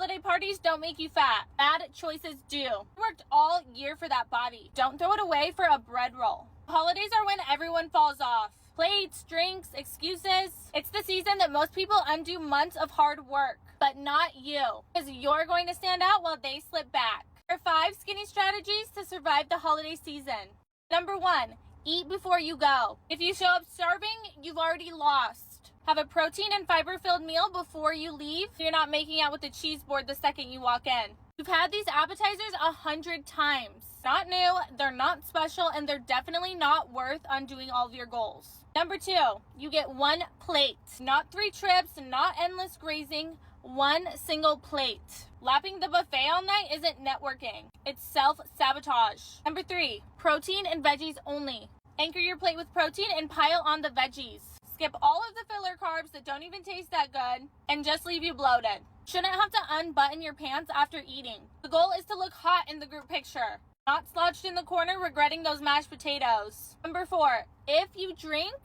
holiday parties don't make you fat. Bad choices do. You worked all year for that body. Don't throw it away for a bread roll. Holidays are when everyone falls off. Plates, drinks, excuses. It's the season that most people undo months of hard work, but not you, because you're going to stand out while they slip back. There are 5 skinny strategies to survive the holiday season. Number 1, eat before you go. If you show up starving, you've already lost. Have a protein and fiber-filled meal before you leave so you're not making out with the cheese board the second you walk in. You've had these appetizers 100 times. Not new, they're not special, and they're definitely not worth undoing all of your goals. Number 2, you get 1 plate. Not 3 trips, not endless grazing, 1 single plate. Lapping the buffet all night isn't networking. It's self-sabotage. Number 3, protein and veggies only. Anchor your plate with protein and pile on the veggies. Skip all of the filler carbs that don't even taste that good and just leave you bloated. Shouldn't have to unbutton your pants after eating. The goal is to look hot in the group picture, not slouched in the corner regretting those mashed potatoes. Number 4, if you drink,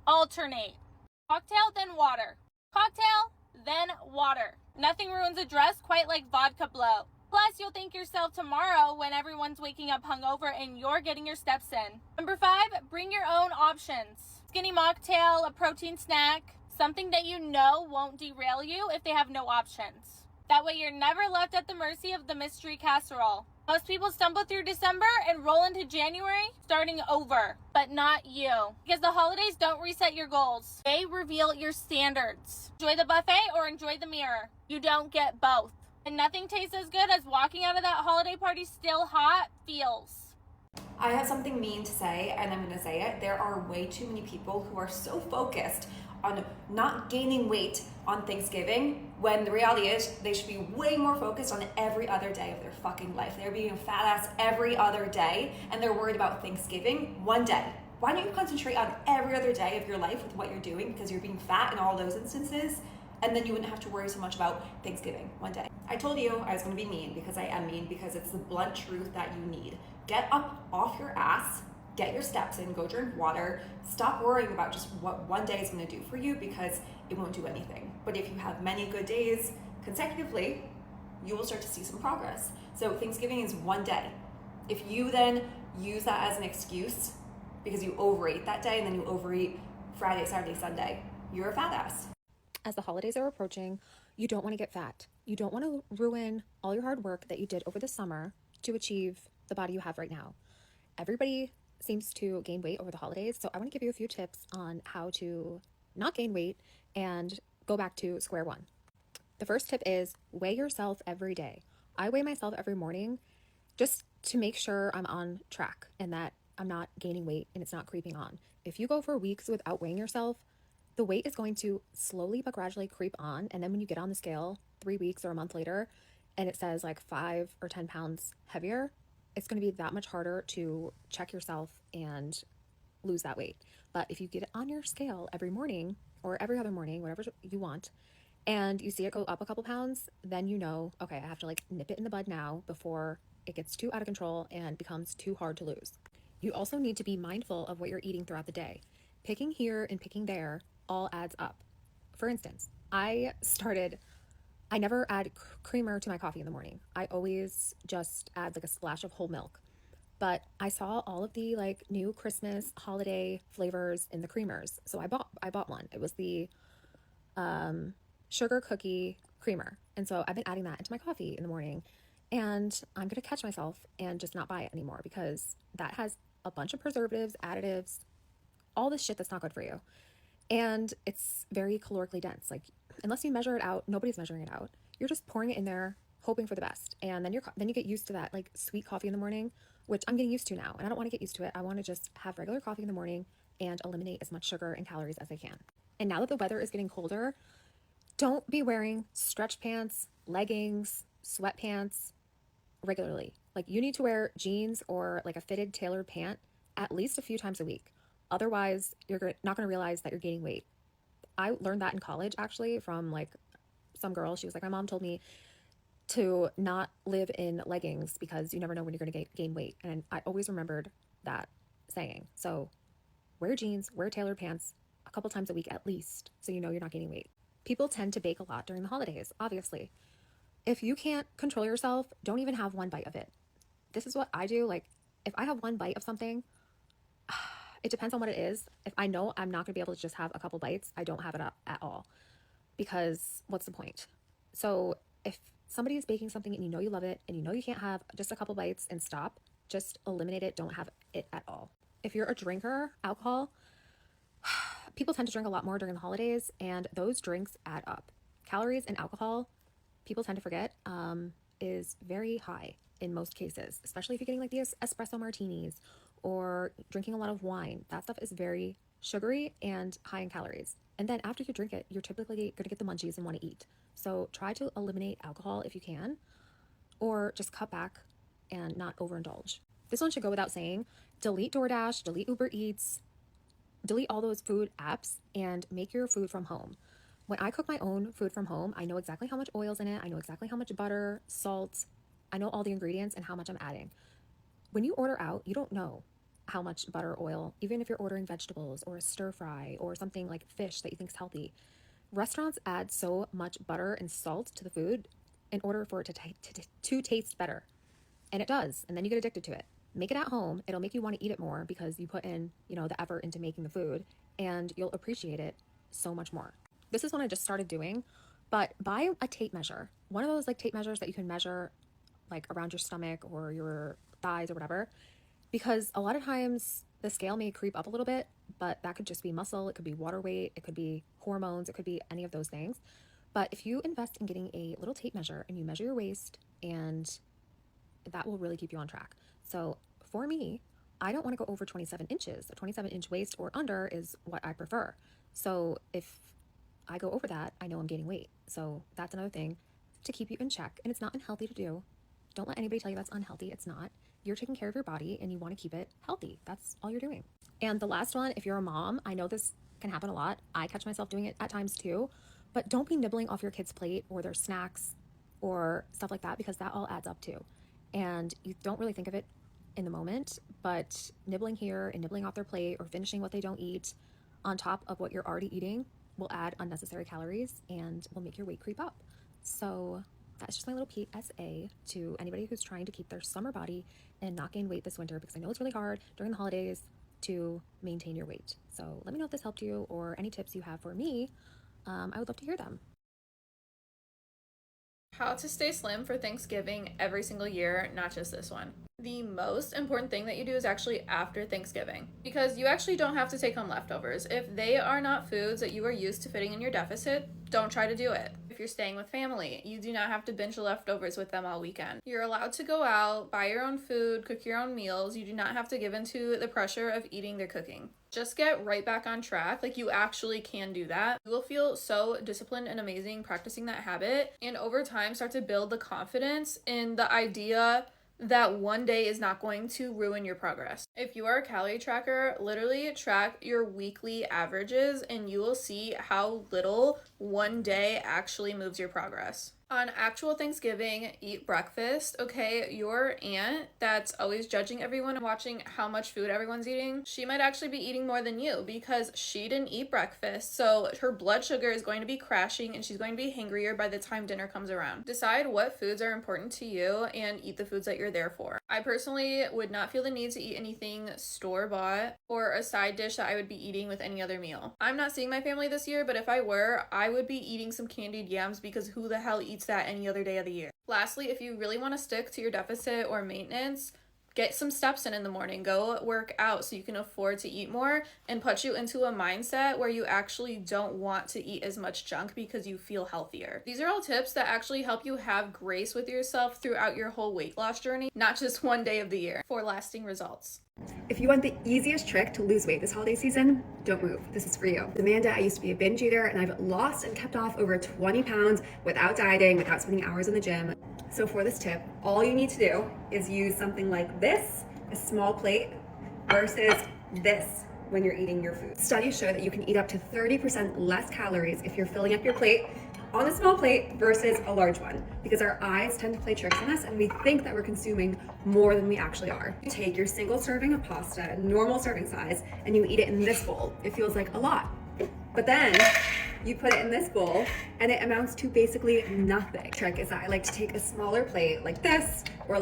alternate. Cocktail, then water. Cocktail, then water. Nothing ruins a dress quite like vodka bloat. Plus, you'll thank yourself tomorrow when everyone's waking up hungover and you're getting your steps in. Number 5, bring your own options. Skinny mocktail, a protein snack, something that you know won't derail you if they have no options. That way you're never left at the mercy of the mystery casserole. Most people stumble through December and roll into January starting over, but not you. Because the holidays don't reset your goals. They reveal your standards. Enjoy the buffet or enjoy the mirror. You don't get both. And nothing tastes as good as walking out of that holiday party still hot feels. I have something mean to say, and I'm going to say it. There are way too many people who are so focused on not gaining weight on Thanksgiving, when the reality is they should be way more focused on every other day of their fucking life. They're being a fat ass every other day, and they're worried about Thanksgiving one day. Why don't you concentrate on every other day of your life with what you're doing, because you're being fat in all those instances, and then you wouldn't have to worry so much about Thanksgiving one day. I told you I was going to be mean, because I am mean, because it's the blunt truth that you need. Get up off your ass, get your steps in, go drink water, stop worrying about just what one day is going to do for you, because it won't do anything. But if you have many good days consecutively, you will start to see some progress. So Thanksgiving is one day. If you then use that as an excuse because you overate that day and then you overeat Friday, Saturday, Sunday, you're a fat ass. As the holidays are approaching, you don't want to get fat. You don't want to ruin all your hard work that you did over the summer to achieve the body you have right now. Everybody seems to gain weight over the holidays, so I want to give you a few tips on how to not gain weight and go back to square one. The first tip is weigh yourself every day. I weigh myself every morning just to make sure I'm on track and that I'm not gaining weight and it's not creeping on. If you go for weeks without weighing yourself, the weight is going to slowly but gradually creep on, and then when you get on the scale 3 weeks or a month later and it says like 5 or 10 pounds heavier, it's going to be that much harder to check yourself and lose that weight. But if you get it on your scale every morning or every other morning, whatever you want, and you see it go up a couple pounds, then you know, okay, I have to like nip it in the bud now before it gets too out of control and becomes too hard to lose. You also need to be mindful of what you're eating throughout the day. Picking here and picking there all adds up. For instance, I never add creamer to my coffee in the morning. I always just add like a splash of whole milk. But I saw all of the like new Christmas holiday flavors in the creamers. So I bought one. It was the sugar cookie creamer. And so I've been adding that into my coffee in the morning. And I'm going to catch myself and just not buy it anymore, because that has a bunch of preservatives, additives, all this shit that's not good for you. And it's very calorically dense. Like, unless you measure it out, nobody's measuring it out. You're just pouring it in there, hoping for the best. And then you get used to that like sweet coffee in the morning, which I'm getting used to now. And I don't want to get used to it. I want to just have regular coffee in the morning and eliminate as much sugar and calories as I can. And now that the weather is getting colder, don't be wearing stretch pants, leggings, sweatpants regularly. Like, you need to wear jeans or like a fitted tailored pant at least a few times a week. Otherwise, you're not going to realize that you're gaining weight. I learned that in college, actually, from like some girl. She was like, my mom told me to not live in leggings because you never know when you're going to gain weight. And I always remembered that saying. So wear jeans, wear tailored pants a couple times a week at least, so you know you're not gaining weight. People tend to bake a lot during the holidays, obviously. If you can't control yourself, don't even have one bite of it. This is what I do. Like, if I have one bite of something, it depends on what it is. If I know I'm not going to be able to just have a couple bites, I don't have it at all, because what's the point? So if somebody is baking something and you know you love it and you know you can't have just a couple bites and stop, just eliminate it. Don't have it at all. If you're a drinker, alcohol, people tend to drink a lot more during the holidays, and those drinks add up. Calories and alcohol, people tend to forget, is very high in most cases, especially if you're getting like these espresso martinis or drinking a lot of wine. That stuff is very sugary and high in calories. And then after you drink it, you're typically going to get the munchies and want to eat. So try to eliminate alcohol if you can, or just cut back and not overindulge. This one should go without saying. Delete DoorDash, delete Uber Eats, delete all those food apps, and make your food from home. When I cook my own food from home, I know exactly how much oil's in it. I know exactly how much butter, salt. I know all the ingredients and how much I'm adding. When you order out, you don't know how much butter, oil, even if you're ordering vegetables or a stir fry or something like fish that you think is healthy. Restaurants add so much butter and salt to the food in order for it to taste better. And it does. And then you get addicted to it. Make it at home. It'll make you want to eat it more because you put in, the effort into making the food, and you'll appreciate it so much more. This is one I just started doing, but buy a tape measure. One of those like tape measures that you can measure like around your stomach or your thighs or whatever, because a lot of times the scale may creep up a little bit, but that could just be muscle. It could be water weight. It could be hormones. It could be any of those things. But if you invest in getting a little tape measure and you measure your waist, and that will really keep you on track. So for me, I don't want to go over 27 inches. A 27-inch waist or under is what I prefer. So if I go over that, I know I'm gaining weight. So that's another thing to keep you in check. And it's not unhealthy to do. Don't let anybody tell you that's unhealthy. It's not. You're taking care of your body and you want to keep it healthy. That's all you're doing. And the last one, if you're a mom, I know this can happen a lot. I catch myself doing it at times too. But don't be nibbling off your kid's plate or their snacks or stuff like that, because that all adds up too. And you don't really think of it in the moment, but nibbling here and nibbling off their plate or finishing what they don't eat on top of what you're already eating will add unnecessary calories and will make your weight creep up. So that's just my little PSA to anybody who's trying to keep their summer body and not gain weight this winter, because I know it's really hard during the holidays to maintain your weight. So let me know if this helped you or any tips you have for me. I would love to hear them. How to stay slim for Thanksgiving every single year, not just this one. The most important thing that you do is actually after Thanksgiving, because you actually don't have to take home leftovers. If they are not foods that you are used to fitting in your deficit, don't try to do it. If you're staying with family, you do not have to binge leftovers with them all weekend. You're allowed to go out, buy your own food, cook your own meals. You do not have to give into the pressure of eating their cooking. Just get right back on track. Like, you actually can do that. You will feel so disciplined and amazing practicing that habit, and over time start to build the confidence in the idea that one day is not going to ruin your progress. If you are a calorie tracker, literally track your weekly averages and you will see how little one day actually moves your progress. On actual Thanksgiving, eat breakfast, okay? Your aunt that's always judging everyone and watching how much food everyone's eating, she might actually be eating more than you because she didn't eat breakfast. So her blood sugar is going to be crashing and she's going to be hangrier by the time dinner comes around. Decide what foods are important to you and eat the foods that you're there for. I personally would not feel the need to eat anything store-bought or a side dish that I would be eating with any other meal. I'm not seeing my family this year, but if I were, I would be eating some candied yams because who the hell eats that any other day of the year? Lastly, if you really want to stick to your deficit or maintenance, get some steps in the morning. Go work out so you can afford to eat more and put you into a mindset where you actually don't want to eat as much junk because you feel healthier. These are all tips that actually help you have grace with yourself throughout your whole weight loss journey, not just one day of the year, for lasting results. If you want the easiest trick to lose weight this holiday season, don't move. This is for you. Amanda, I used to be a binge eater and I've lost and kept off over 20 pounds without dieting, without spending hours in the gym. So for this tip, all you need to do is use something like this, a small plate, versus this when you're eating your food. Studies show that you can eat up to 30% less calories if you're filling up your plate on a small plate versus a large one, because our eyes tend to play tricks on us and we think that we're consuming more than we actually are. You take your single serving of pasta, normal serving size, and you eat it in this bowl. It feels like a lot. But then you put it in this bowl, and it amounts to basically nothing. Trick is that I like to take a smaller plate like this, or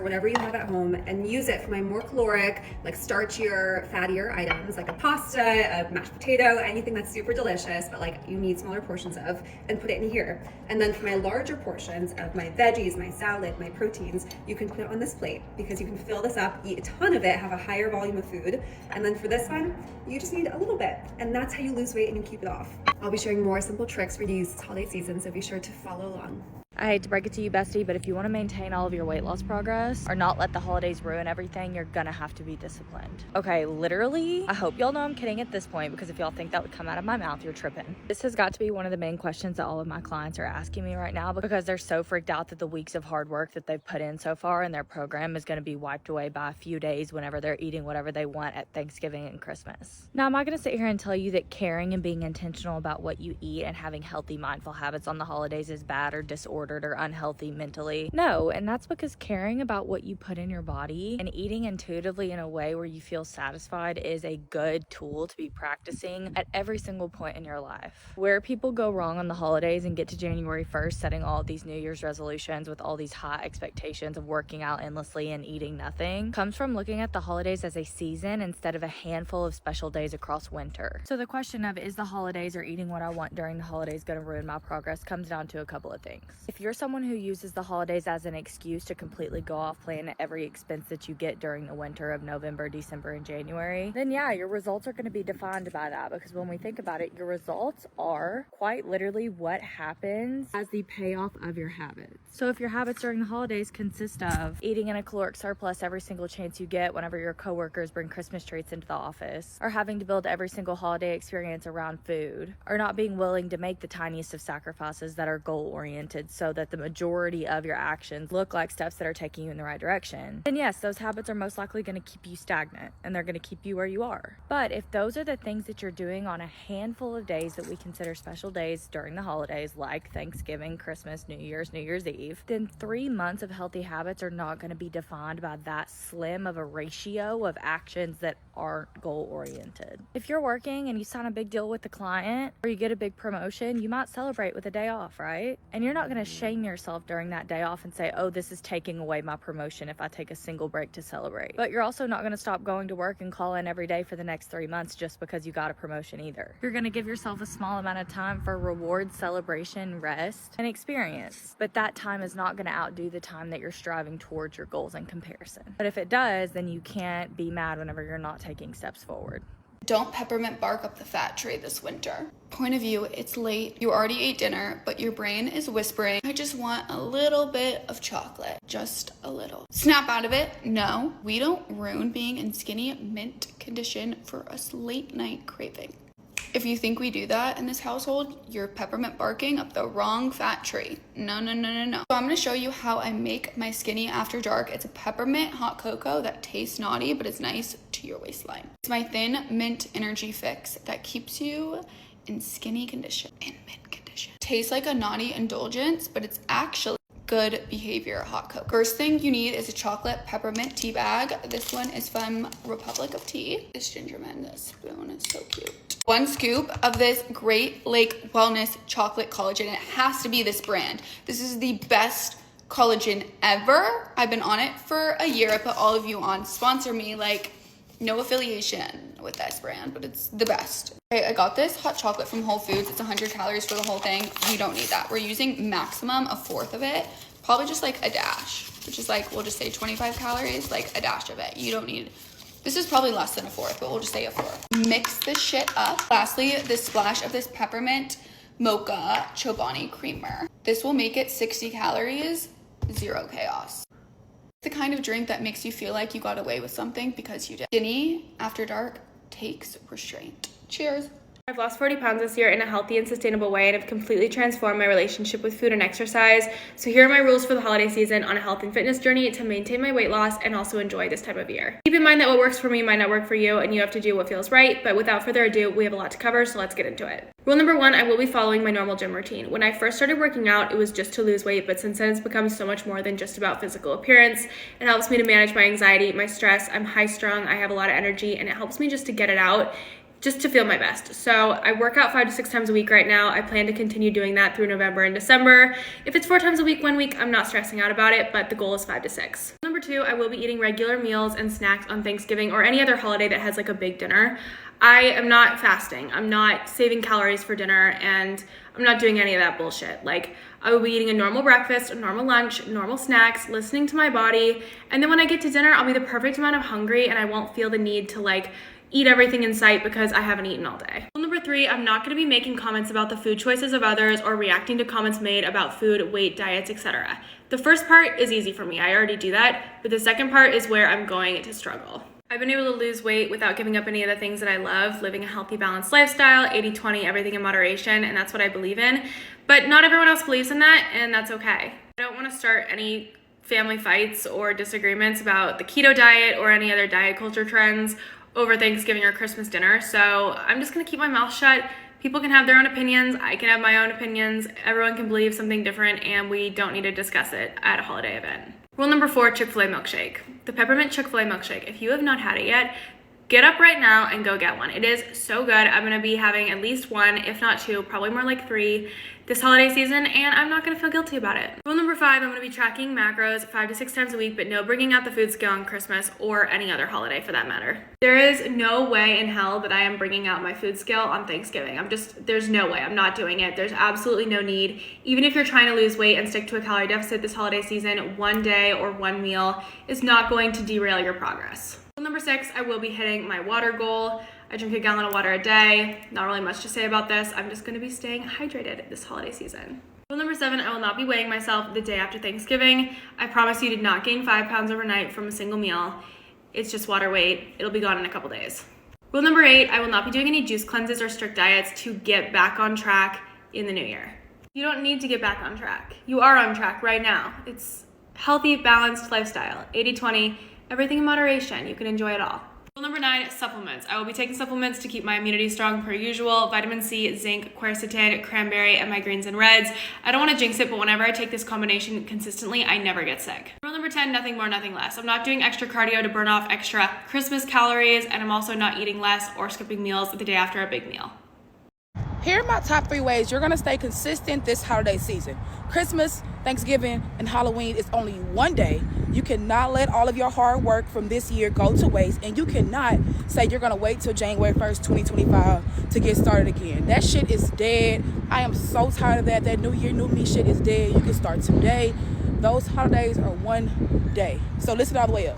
whatever you have at home, and use it for my more caloric, like starchier, fattier items, like a pasta, a mashed potato, anything that's super delicious, but like you need smaller portions of, and put it in here. And then for my larger portions of my veggies, my salad, my proteins, you can put it on this plate, because you can fill this up, eat a ton of it, have a higher volume of food. And then for this one, you just need a little bit, and that's how you lose weight and you keep it off. I'll be sharing more simple tricks for these holiday season, so be sure to follow along. I hate to break it to you, bestie, but if you want to maintain all of your weight loss progress or not let the holidays ruin everything, you're gonna have to be disciplined. Okay, literally, I hope y'all know I'm kidding at this point, because if y'all think that would come out of my mouth, you're tripping. This has got to be one of the main questions that all of my clients are asking me right now, because they're so freaked out that the weeks of hard work that they've put in so far in their program is going to be wiped away by a few days whenever they're eating whatever they want at Thanksgiving and Christmas. Now, am I going to sit here and tell you that caring and being intentional about what you eat and having healthy, mindful habits on the holidays is bad or disordered or unhealthy mentally? No, and that's because caring about what you put in your body and eating intuitively in a way where you feel satisfied is a good tool to be practicing at every single point in your life. Where people go wrong on the holidays and get to January 1st setting all of these New Year's resolutions with all these high expectations of working out endlessly and eating nothing comes from looking at the holidays as a season instead of a handful of special days across winter. So the question of is the holidays or eating what I want during the holidays going to ruin my progress comes down to a couple of things. If you're someone who uses the holidays as an excuse to completely go off plan at every expense that you get during the winter of November, December, and January, then yeah, your results are going to be defined by that, because when we think about it, your results are quite literally what happens as the payoff of your habits. So if your habits during the holidays consist of eating in a caloric surplus every single chance you get whenever your coworkers bring Christmas treats into the office, or having to build every single holiday experience around food, or not being willing to make the tiniest of sacrifices that are goal-oriented so that the majority of your actions look like steps that are taking you in the right direction, then yes, those habits are most likely going to keep you stagnant and they're going to keep you where you are. But if those are the things that you're doing on a handful of days that we consider special days during the holidays, like Thanksgiving, Christmas, New Year's Eve, then 3 months of healthy habits are not going to be defined by that slim of a ratio of actions that aren't goal oriented. If you're working and you sign a big deal with the client or you get a big promotion, you might celebrate with a day off, right? And you're not going to shame yourself during that day off and say, oh, this is taking away my promotion if I take a single break to celebrate. But you're also not going to stop going to work and call in every day for the next 3 months just because you got a promotion either. You're going to give yourself a small amount of time for reward, celebration, rest, and experience. But that time is not going to outdo the time that you're striving towards your goals in comparison. But if it does, then you can't be mad whenever you're not taking steps forward. Don't peppermint bark up the fat tree this winter. Point of view, it's late. You already ate dinner, but your brain is whispering, I just want a little bit of chocolate. Just a little. Snap out of it. No, we don't ruin being in skinny mint condition for a late night craving. If you think we do that in this household, you're peppermint barking up the wrong fat tree. No. So I'm gonna show you how I make my skinny after dark. It's a peppermint hot cocoa that tastes naughty, but it's nice to your waistline. It's my thin mint energy fix that keeps you in skinny condition, in mint condition. Tastes like a naughty indulgence, but it's actually good behavior hot cocoa. First thing you need is a chocolate peppermint tea bag. This one is from Republic of Tea. This gingerman, this spoon is so cute. 1 scoop of this Great Lake Wellness chocolate collagen. It has to be this brand. This is the best collagen ever. I've been on it for a year. I put all of you on. Sponsor me, like no affiliation with this brand, but it's the best. Okay, I got this hot chocolate from Whole Foods. It's 100 calories for the whole thing. We don't need that. We're using maximum a fourth of it, probably just like a dash, which is like, we'll just say 25 calories, like a dash of it. You don't need, this is probably less than a fourth, but we'll just say a fourth. Mix this shit up. Lastly, this splash of this peppermint mocha Chobani creamer. This will make it 60 calories, 0 chaos. The kind of drink that makes you feel like you got away with something because you did. Skinny after dark takes restraint. Cheers. I've lost 40 pounds this year in a healthy and sustainable way and have completely transformed my relationship with food and exercise. So here are my rules for the holiday season on a health and fitness journey to maintain my weight loss and also enjoy this time of year. Keep in mind that what works for me might not work for you and you have to do what feels right, but without further ado, we have a lot to cover, so let's get into it. Rule number 1, I will be following my normal gym routine. When I first started working out, it was just to lose weight, but since then it's become so much more than just about physical appearance. It helps me to manage my anxiety, my stress. I'm high strung, I have a lot of energy, and it helps me just to get it out just to feel my best. So I work out 5 to 6 times a week right now. I plan to continue doing that through November and December. If it's 4 times a week, 1 week, I'm not stressing out about it, but the goal is 5 to 6. Number 2, I will be eating regular meals and snacks on Thanksgiving or any other holiday that has like a big dinner. I am not fasting. I'm not saving calories for dinner, and I'm not doing any of that bullshit. Like, I will be eating a normal breakfast, a normal lunch, normal snacks, listening to my body, and then when I get to dinner, I'll be the perfect amount of hungry and I won't feel the need to like eat everything in sight because I haven't eaten all day. Rule number 3, I'm not going to be making comments about the food choices of others or reacting to comments made about food, weight, diets, etc. The first part is easy for me. I already do that, but the second part is where I'm going to struggle. I've been able to lose weight without giving up any of the things that I love, living a healthy, balanced lifestyle, 80-20, everything in moderation, and that's what I believe in. But not everyone else believes in that, and that's okay. I don't want to start any family fights or disagreements about the keto diet or any other diet culture trends over Thanksgiving or Christmas dinner, so I'm just gonna keep my mouth shut. People can have their own opinions, I can have my own opinions, everyone can believe something different, and we don't need to discuss it at a holiday event. Rule number 4, Chick-fil-A milkshake. The peppermint Chick-fil-A milkshake. If you have not had it yet, get up right now and go get one. It is so good. I'm gonna be having at least 1, if not 2, probably more like 3 this holiday season, and I'm not gonna feel guilty about it. Rule number 5, I'm gonna be tracking macros 5 to 6 times a week, but no bringing out the food scale on Christmas or any other holiday for that matter. There is no way in hell that I am bringing out my food scale on Thanksgiving. There's no way. I'm not doing it. There's absolutely no need. Even if you're trying to lose weight and stick to a calorie deficit this holiday season, 1 day or 1 meal is not going to derail your progress. Rule number 6, I will be hitting my water goal. I drink a gallon of water a day. Not really much to say about this. I'm just gonna be staying hydrated this holiday season. Rule number 7, I will not be weighing myself the day after Thanksgiving. I promise you to not gain 5 pounds overnight from a single meal. It's just water weight. It'll be gone in a couple days. Rule number 8, I will not be doing any juice cleanses or strict diets to get back on track in the new year. You don't need to get back on track. You are on track right now. It's healthy, balanced lifestyle. 80-20, everything in moderation. You can enjoy it all. Rule number 9, supplements. I will be taking supplements to keep my immunity strong per usual. Vitamin C, zinc, quercetin, cranberry, and my greens and reds. I don't want to jinx it, but whenever I take this combination consistently, I never get sick. Rule number 10, nothing more, nothing less. I'm not doing extra cardio to burn off extra Christmas calories, and I'm also not eating less or skipping meals the day after a big meal. Here are my top 3 ways you're gonna stay consistent this holiday season. Christmas, Thanksgiving, and Halloween is only 1 day. You cannot let all of your hard work from this year go to waste, and you cannot say you're gonna wait till January 1st, 2025 to get started again. That shit is dead. I am so tired of that. That new year, new me shit is dead. You can start today. Those holidays are 1 day. So listen all the way up.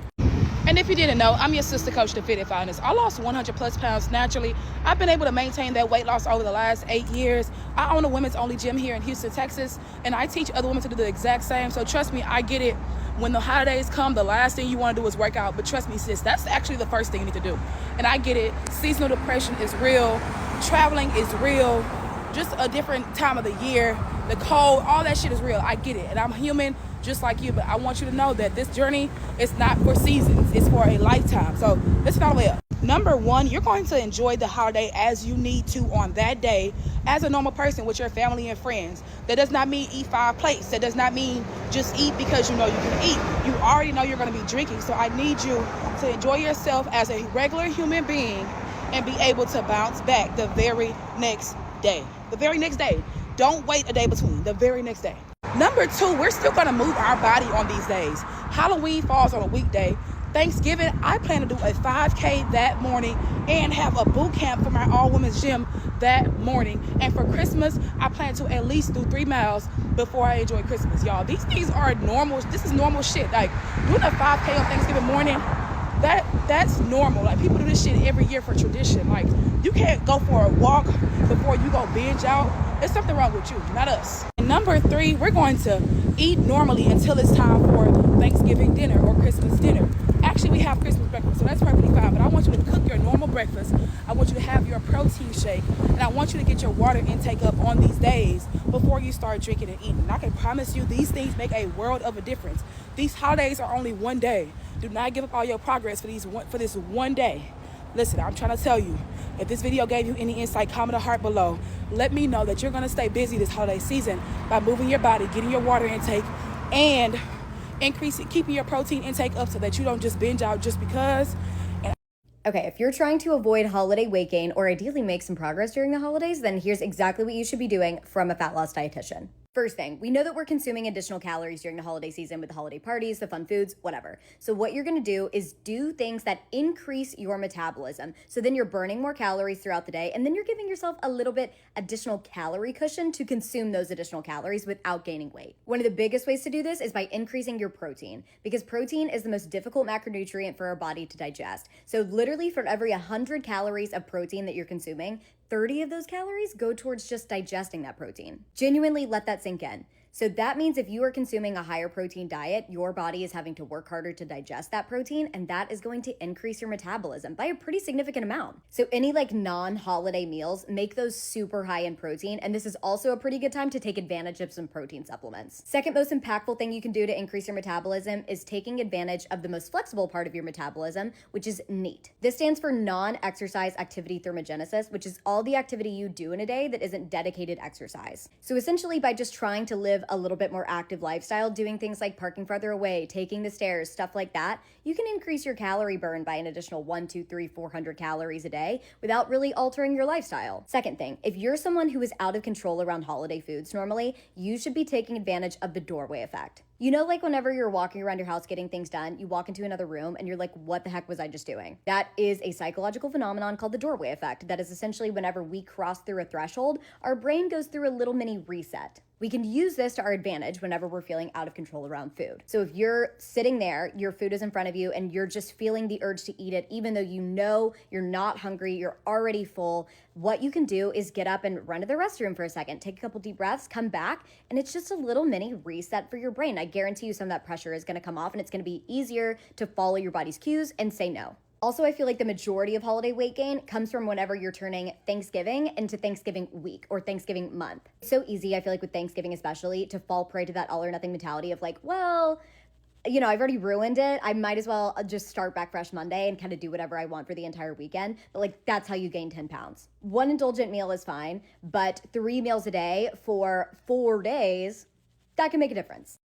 And if you didn't know, I'm your sister coach, the Fit and Finest. I lost 100 plus pounds naturally. I've been able to maintain that weight loss over the last 8 years. I own a women's only gym here in Houston, Texas, and I teach other women to do the exact same. So trust me, I get it. When the holidays come, the last thing you want to do is work out. But trust me, sis, that's actually the first thing you need to do. And I get it. Seasonal depression is real. Traveling is real. Just a different time of the year. The cold, all that shit is real. I get it. And I'm human just like you, but I want you to know that this journey is not for seasons, it's for a lifetime. So listen all the way up. Number 1, you're going to enjoy the holiday as you need to on that day as a normal person with your family and friends. That does not mean eat 5 plates. That does not mean just eat because you know you can eat. You already know you're going to be drinking, so I need you to enjoy yourself as a regular human being and be able to bounce back the very next day. The very next day. Don't wait a day between. The very next day. Number 2, we're still gonna move our body on these days. Halloween falls on a weekday. Thanksgiving, I plan to do a 5K that morning and have a boot camp for my all-women's gym that morning. And for Christmas, I plan to at least do 3 miles before I enjoy Christmas, y'all. These things are normal. This is normal shit. Like doing a 5K on Thanksgiving morning, that's normal. Like people do this shit every year for tradition. Like you can't go for a walk before you go binge out. There's something wrong with you, not us. And number 3, we're going to eat normally until it's time for Thanksgiving dinner or Christmas dinner. Actually, we have Christmas breakfast, so that's perfectly fine. But I want you to cook your normal breakfast. I want you to have your protein shake. And I want you to get your water intake up on these days before you start drinking and eating. And I can promise you these things make a world of a difference. These holidays are only 1 day. Do not give up all your progress for this 1 day. Listen, I'm trying to tell you, if this video gave you any insight, comment a heart below. Let me know that you're going to stay busy this holiday season by moving your body, getting your water intake, and keeping your protein intake up so that you don't just binge out just because. Okay, if you're trying to avoid holiday weight gain or ideally make some progress during the holidays, then here's exactly what you should be doing from a fat loss dietitian. First thing, we know that we're consuming additional calories during the holiday season with the holiday parties, the fun foods, whatever. So what you're gonna do is do things that increase your metabolism. So then you're burning more calories throughout the day, and then you're giving yourself a little bit additional calorie cushion to consume those additional calories without gaining weight. One of the biggest ways to do this is by increasing your protein, because protein is the most difficult macronutrient for our body to digest. So literally for every 100 calories of protein that you're consuming, 30 of those calories go towards just digesting that protein. Genuinely let that sink in. So that means if you are consuming a higher protein diet, your body is having to work harder to digest that protein, and that is going to increase your metabolism by a pretty significant amount. So any like non-holiday meals, make those super high in protein, and this is also a pretty good time to take advantage of some protein supplements. Second most impactful thing you can do to increase your metabolism is taking advantage of the most flexible part of your metabolism, which is NEAT. This stands for non-exercise activity thermogenesis, which is all the activity you do in a day that isn't dedicated exercise. So essentially by just trying to live a little bit more active lifestyle, doing things like parking farther away, taking the stairs, stuff like that, you can increase your calorie burn by an additional 1, 2, 3, 400 calories a day without really altering your lifestyle. Second thing, if you're someone who is out of control around holiday foods normally, you should be taking advantage of the doorway effect. You know, like whenever you're walking around your house getting things done, you walk into another room and you're like, what the heck was I just doing? That is a psychological phenomenon called the doorway effect. That is essentially whenever we cross through a threshold, our brain goes through a little mini reset. We can use this to our advantage whenever we're feeling out of control around food. So if you're sitting there, your food is in front of you, and you're just feeling the urge to eat it, even though you know you're not hungry, you're already full, what you can do is get up and run to the restroom for a second, take a couple deep breaths, come back, and it's just a little mini reset for your brain. I guarantee you some of that pressure is gonna come off, and it's gonna be easier to follow your body's cues and say no. Also, I feel like the majority of holiday weight gain comes from whenever you're turning Thanksgiving into Thanksgiving week or Thanksgiving month. It's so easy, I feel like with Thanksgiving especially, to fall prey to that all or nothing mentality of like, well, you know, I've already ruined it. I might as well just start back fresh Monday and kind of do whatever I want for the entire weekend. But like, that's how you gain 10 pounds. One indulgent meal is fine, but 3 meals a day for 4 days, that can make a difference.